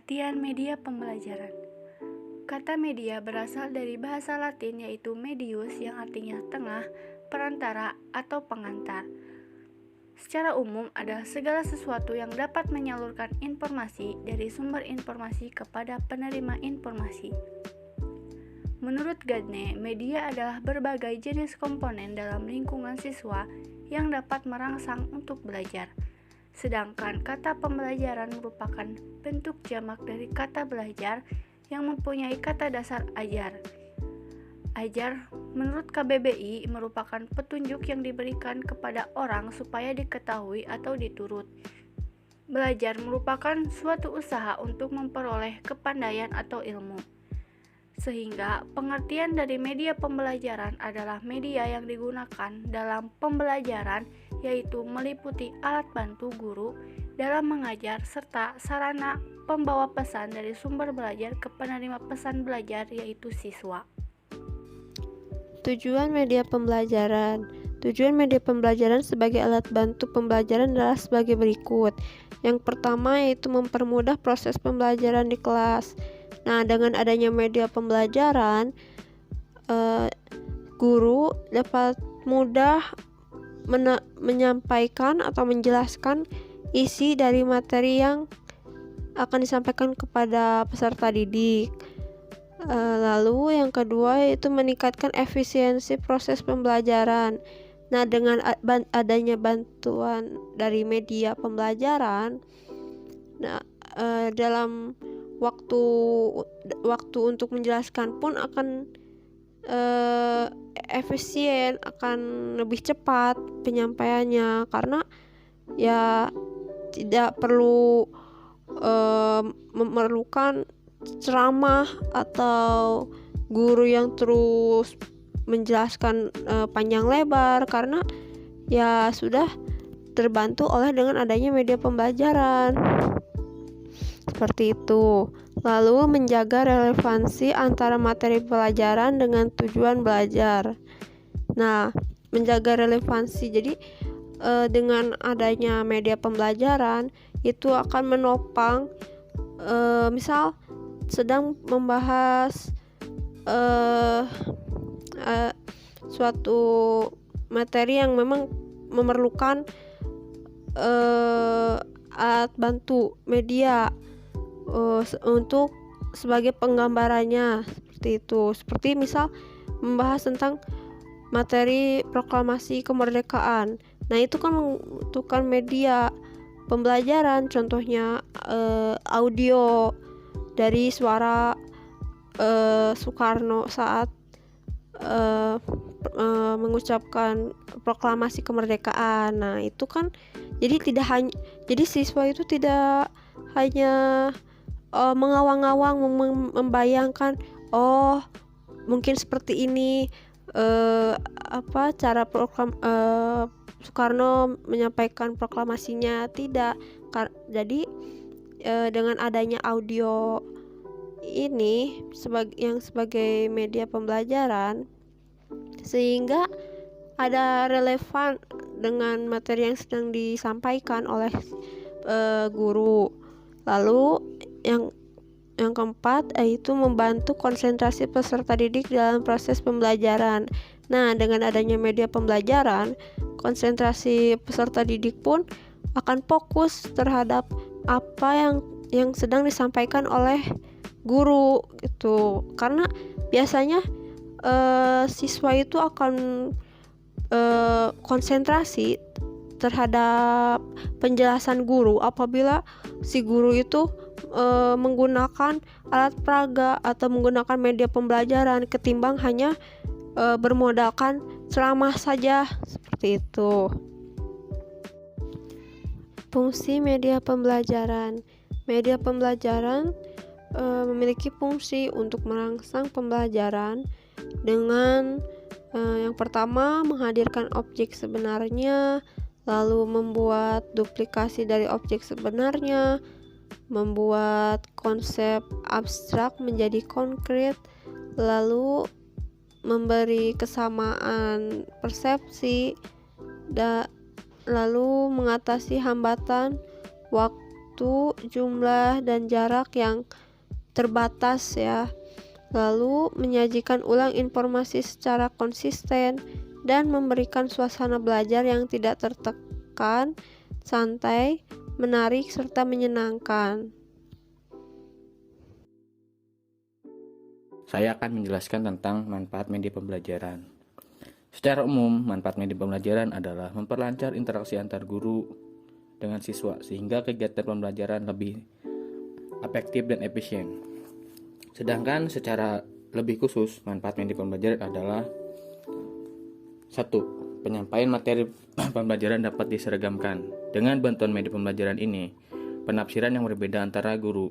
Pengertian media pembelajaran. Kata media berasal dari bahasa Latin yaitu medius yang artinya tengah, perantara, atau pengantar. Secara umum adalah segala sesuatu yang dapat menyalurkan informasi dari sumber informasi kepada penerima informasi. Menurut Gardner, media adalah berbagai jenis komponen dalam lingkungan siswa yang dapat merangsang untuk belajar. Sedangkan kata pembelajaran merupakan bentuk jamak dari kata belajar yang mempunyai kata dasar ajar. Ajar, menurut KBBI, merupakan petunjuk yang diberikan kepada orang supaya diketahui atau diturut. Belajar merupakan suatu usaha untuk memperoleh kepandaian atau ilmu. Sehingga pengertian dari media pembelajaran adalah media yang digunakan dalam pembelajaran, yaitu meliputi alat bantu guru dalam mengajar serta sarana pembawa pesan dari sumber belajar ke penerima pesan belajar, yaitu siswa. Tujuan media pembelajaran. Tujuan media pembelajaran sebagai alat bantu pembelajaran adalah sebagai berikut. Yang pertama yaitu mempermudah proses pembelajaran di kelas. Nah, dengan adanya media pembelajaran, guru dapat mudah menyampaikan atau menjelaskan isi dari materi yang akan disampaikan kepada peserta didik. Lalu yang kedua yaitu meningkatkan efisiensi proses pembelajaran. Nah, dengan adanya bantuan dari media pembelajaran, dalam waktu untuk menjelaskan pun akan efisien, akan lebih cepat penyampaiannya, karena ya tidak perlu memerlukan ceramah atau guru yang terus menjelaskan panjang lebar, karena ya sudah terbantu oleh dengan adanya media pembelajaran. Seperti itu. Lalu menjaga relevansi antara materi pelajaran dengan tujuan belajar. Nah, menjaga relevansi, jadi dengan adanya media pembelajaran itu akan menopang, misal sedang membahas suatu materi yang memang memerlukan alat bantu media untuk sebagai penggambarannya, seperti itu. Seperti misal membahas tentang materi proklamasi kemerdekaan. Nah, itu kan membutuhkan media pembelajaran, contohnya audio dari suara Soekarno saat mengucapkan proklamasi kemerdekaan. Nah, itu kan jadi siswa itu tidak hanya mengawang-awang membayangkan, oh mungkin seperti ini cara Soekarno menyampaikan proklamasinya, tidak. Jadi dengan adanya audio ini sebagai media pembelajaran, sehingga ada relevan dengan materi yang sedang disampaikan oleh guru. Lalu yang keempat yaitu membantu konsentrasi peserta didik dalam proses pembelajaran. Nah, dengan adanya media pembelajaran, konsentrasi peserta didik pun akan fokus terhadap apa yang sedang disampaikan oleh guru gitu. Karena biasanya siswa itu akan konsentrasi terhadap penjelasan guru apabila si guru itu menggunakan alat peraga atau menggunakan media pembelajaran, ketimbang hanya bermodalkan ceramah saja, seperti itu. Fungsi media pembelajaran. Media pembelajaran memiliki fungsi untuk merangsang pembelajaran dengan yang pertama menghadirkan objek sebenarnya, lalu membuat duplikasi dari objek sebenarnya, membuat konsep abstrak menjadi konkret, lalu memberi kesamaan persepsi, lalu mengatasi hambatan waktu, jumlah, dan jarak yang terbatas ya. Lalu menyajikan ulang informasi secara konsisten dan memberikan suasana belajar yang tidak tertekan, santai, menarik, serta menyenangkan. Saya akan menjelaskan tentang manfaat media pembelajaran. Secara umum, manfaat media pembelajaran adalah memperlancar interaksi antar guru dengan siswa sehingga kegiatan pembelajaran lebih efektif dan efisien. Sedangkan secara lebih khusus, manfaat media pembelajaran adalah 1. Penyampaian materi pembelajaran dapat diseragamkan. Dengan bantuan media pembelajaran ini, penafsiran yang berbeda antara guru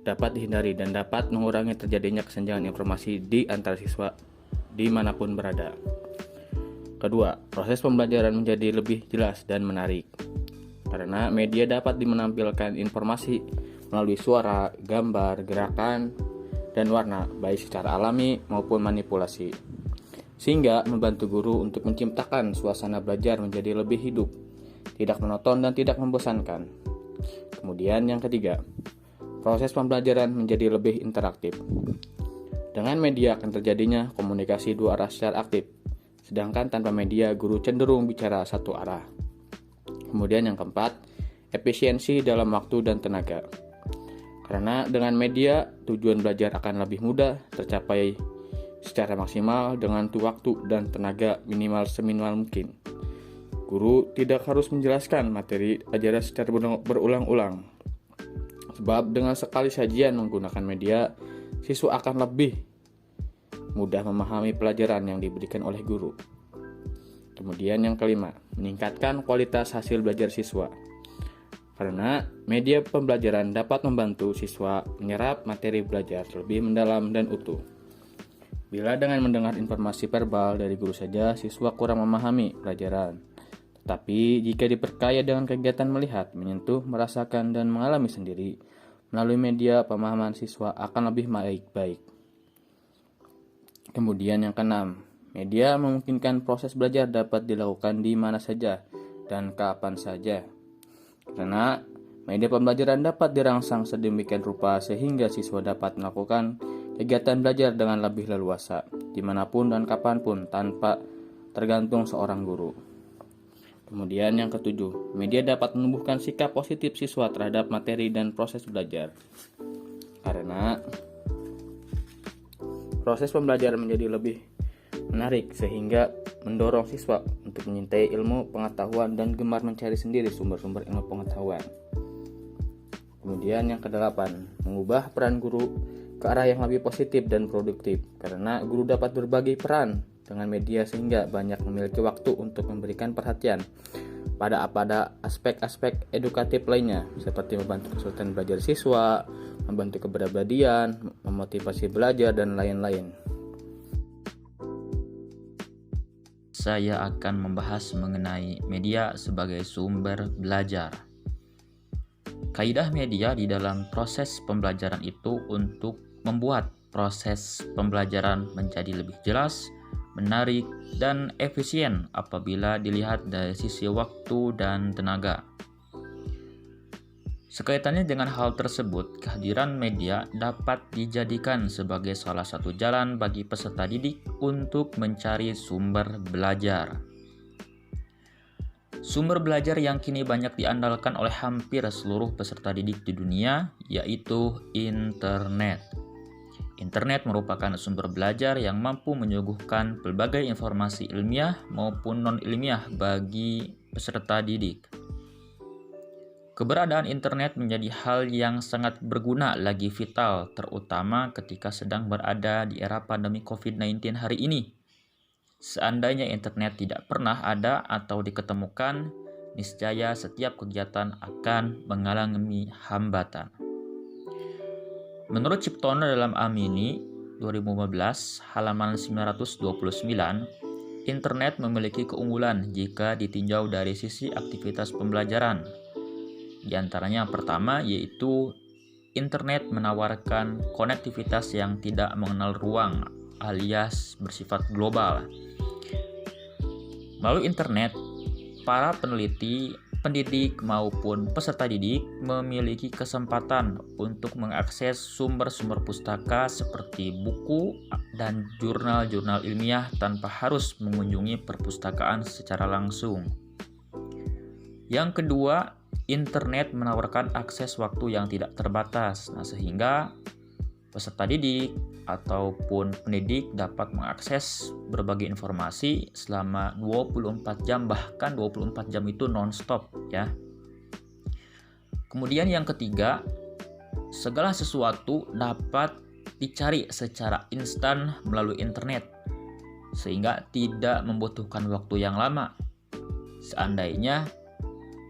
dapat dihindari dan dapat mengurangi terjadinya kesenjangan informasi di antara siswa dimanapun berada. Kedua, proses pembelajaran menjadi lebih jelas dan menarik karena media dapat menampilkan informasi melalui suara, gambar, gerakan, dan warna baik secara alami maupun manipulasi, sehingga membantu guru untuk menciptakan suasana belajar menjadi lebih hidup, tidak monoton dan tidak membosankan. Kemudian yang ketiga, proses pembelajaran menjadi lebih interaktif. Dengan media akan terjadinya komunikasi dua arah secara aktif, sedangkan tanpa media guru cenderung bicara satu arah. Kemudian yang keempat, efisiensi dalam waktu dan tenaga. Karena dengan media, tujuan belajar akan lebih mudah tercapai secara maksimal dengan waktu dan tenaga minimal seminimal mungkin. Guru tidak harus menjelaskan materi pelajaran secara berulang-ulang. Sebab dengan sekali sajian menggunakan media, siswa akan lebih mudah memahami pelajaran yang diberikan oleh guru. Kemudian yang kelima, meningkatkan kualitas hasil belajar siswa. Karena media pembelajaran dapat membantu siswa menyerap materi belajar lebih mendalam dan utuh. Bila dengan mendengar informasi verbal dari guru saja, siswa kurang memahami pelajaran. Tetapi jika diperkaya dengan kegiatan melihat, menyentuh, merasakan, dan mengalami sendiri, melalui media pemahaman siswa akan lebih baik. Kemudian yang keenam, media memungkinkan proses belajar dapat dilakukan di mana saja dan kapan saja. Karena media pembelajaran dapat dirangsang sedemikian rupa sehingga siswa dapat melakukan kegiatan belajar dengan lebih leluasa, dimanapun dan kapanpun tanpa tergantung seorang guru. Kemudian yang ketujuh, media dapat menumbuhkan sikap positif siswa terhadap materi dan proses belajar. Karena proses pembelajaran menjadi lebih menarik sehingga mendorong siswa untuk menyintai ilmu pengetahuan dan gemar mencari sendiri sumber-sumber ilmu pengetahuan. Kemudian yang kedelapan, mengubah peran guru ke arah yang lebih positif dan produktif karena guru dapat berbagi peran dengan media sehingga banyak memiliki waktu untuk memberikan perhatian pada aspek-aspek edukatif lainnya seperti membantu kesulitan belajar siswa, membantu kepribadian, memotivasi belajar, dan lain-lain. Saya akan membahas mengenai media sebagai sumber belajar. Kaidah media di dalam proses pembelajaran itu untuk membuat proses pembelajaran menjadi lebih jelas, menarik, dan efisien apabila dilihat dari sisi waktu dan tenaga. Sekaitannya dengan hal tersebut, kehadiran media dapat dijadikan sebagai salah satu jalan bagi peserta didik untuk mencari sumber belajar. Sumber belajar yang kini banyak diandalkan oleh hampir seluruh peserta didik di dunia, yaitu internet. Internet merupakan sumber belajar yang mampu menyuguhkan berbagai informasi ilmiah maupun non-ilmiah bagi peserta didik. Keberadaan internet menjadi hal yang sangat berguna lagi vital, terutama ketika sedang berada di era pandemi COVID-19 hari ini. Seandainya internet tidak pernah ada atau diketemukan, niscaya setiap kegiatan akan mengalami hambatan. Menurut Ciptono dalam Amini 2015 halaman 929, internet memiliki keunggulan jika ditinjau dari sisi aktivitas pembelajaran. Di antaranya yang pertama yaitu internet menawarkan konektivitas yang tidak mengenal ruang alias bersifat global. Melalui internet, para peneliti pendidik maupun peserta didik memiliki kesempatan untuk mengakses sumber-sumber pustaka seperti buku dan jurnal-jurnal ilmiah tanpa harus mengunjungi perpustakaan secara langsung. Yang kedua, internet menawarkan akses waktu yang tidak terbatas. Nah, sehingga peserta didik ataupun pendidik dapat mengakses berbagai informasi selama 24 jam, bahkan 24 jam itu non-stop ya. Kemudian yang ketiga, segala sesuatu dapat dicari secara instan melalui internet sehingga tidak membutuhkan waktu yang lama. Seandainya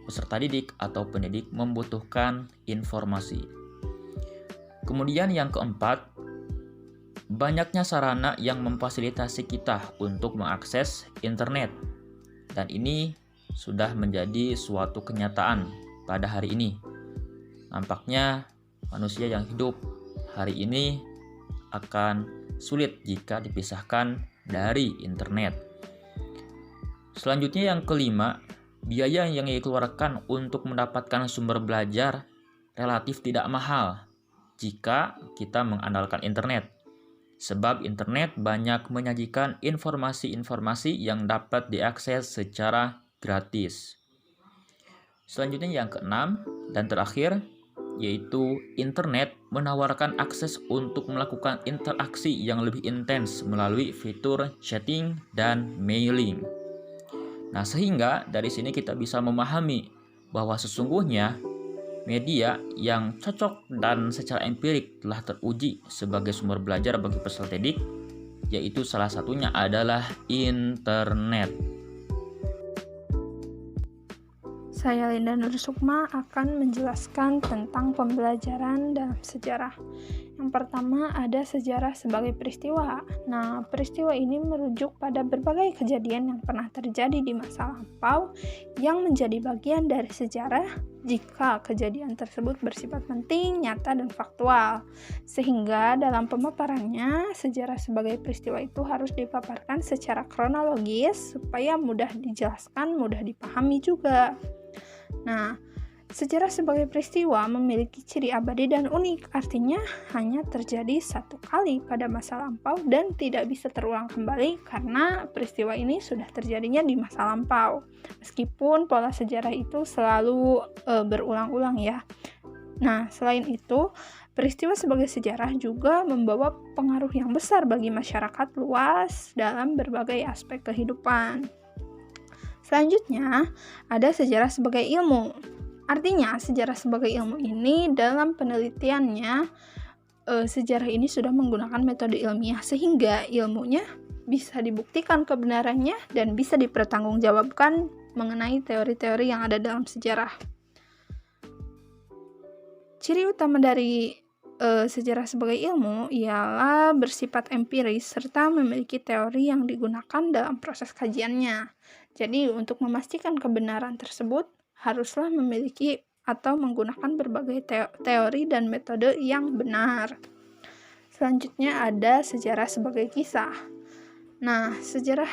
peserta didik atau pendidik membutuhkan informasi. Kemudian yang keempat, banyaknya sarana yang memfasilitasi kita untuk mengakses internet. Dan ini sudah menjadi suatu kenyataan pada hari ini. Nampaknya manusia yang hidup hari ini akan sulit jika dipisahkan dari internet. Selanjutnya yang kelima, biaya yang dikeluarkan untuk mendapatkan sumber belajar relatif tidak mahal jika kita mengandalkan internet. Sebab internet banyak menyajikan informasi-informasi yang dapat diakses secara gratis. Selanjutnya yang keenam dan terakhir, yaitu internet menawarkan akses untuk melakukan interaksi yang lebih intens melalui fitur chatting dan mailing. Nah, sehingga dari sini kita bisa memahami bahwa sesungguhnya media yang cocok dan secara empirik telah teruji sebagai sumber belajar bagi peserta didik, yaitu salah satunya adalah internet. Saya Linda Nur Sukma akan menjelaskan tentang pembelajaran dalam sejarah. Yang pertama ada sejarah sebagai peristiwa. Nah, peristiwa ini merujuk pada berbagai kejadian yang pernah terjadi di masa lampau yang menjadi bagian dari sejarah jika kejadian tersebut bersifat penting, nyata, dan faktual. Sehingga dalam pemaparannya, sejarah sebagai peristiwa itu harus dipaparkan secara kronologis supaya mudah dijelaskan, mudah dipahami juga. Nah, sejarah sebagai peristiwa memiliki ciri abadi dan unik, artinya hanya terjadi satu kali pada masa lampau dan tidak bisa terulang kembali karena peristiwa ini sudah terjadinya di masa lampau. Meskipun pola sejarah itu selalu berulang-ulang ya. Nah, selain itu, peristiwa sebagai sejarah juga membawa pengaruh yang besar bagi masyarakat luas dalam berbagai aspek kehidupan. Selanjutnya, ada sejarah sebagai ilmu. Artinya, sejarah sebagai ilmu ini dalam penelitiannya, sejarah ini sudah menggunakan metode ilmiah sehingga ilmunya bisa dibuktikan kebenarannya dan bisa dipertanggungjawabkan mengenai teori-teori yang ada dalam sejarah. Ciri utama dari sejarah sebagai ilmu ialah bersifat empiris serta memiliki teori yang digunakan dalam proses kajiannya. Jadi, untuk memastikan kebenaran tersebut, haruslah memiliki atau menggunakan berbagai teori dan metode yang benar. Selanjutnya ada sejarah sebagai kisah. Nah, sejarah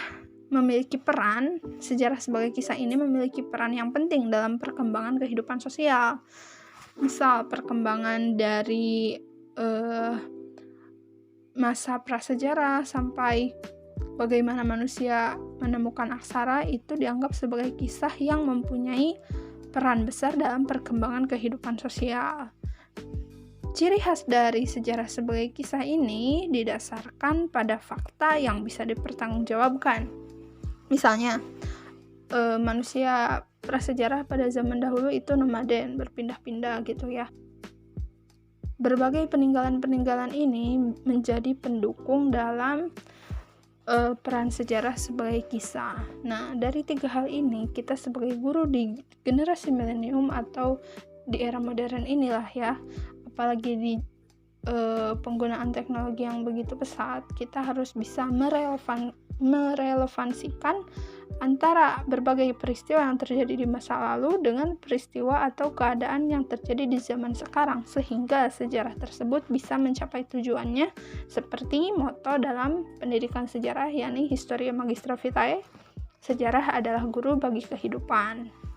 sebagai kisah ini memiliki peran yang penting dalam perkembangan kehidupan sosial. Misal, perkembangan dari masa prasejarah sampai bagaimana manusia menemukan aksara itu dianggap sebagai kisah yang mempunyai peran besar dalam perkembangan kehidupan sosial. Ciri khas dari sejarah sebagai kisah ini didasarkan pada fakta yang bisa dipertanggungjawabkan. Misalnya, manusia prasejarah pada zaman dahulu itu nomaden, berpindah-pindah gitu ya. Berbagai peninggalan-peninggalan ini menjadi pendukung dalam peran sejarah sebagai kisah. Nah, dari tiga hal ini, kita sebagai guru di generasi milenium atau di era modern inilah ya, apalagi di penggunaan teknologi yang begitu pesat, kita harus bisa merelevansikan antara berbagai peristiwa yang terjadi di masa lalu dengan peristiwa atau keadaan yang terjadi di zaman sekarang, sehingga sejarah tersebut bisa mencapai tujuannya seperti moto dalam pendidikan sejarah, yakni Historia Magistra Vitae, sejarah adalah guru bagi kehidupan.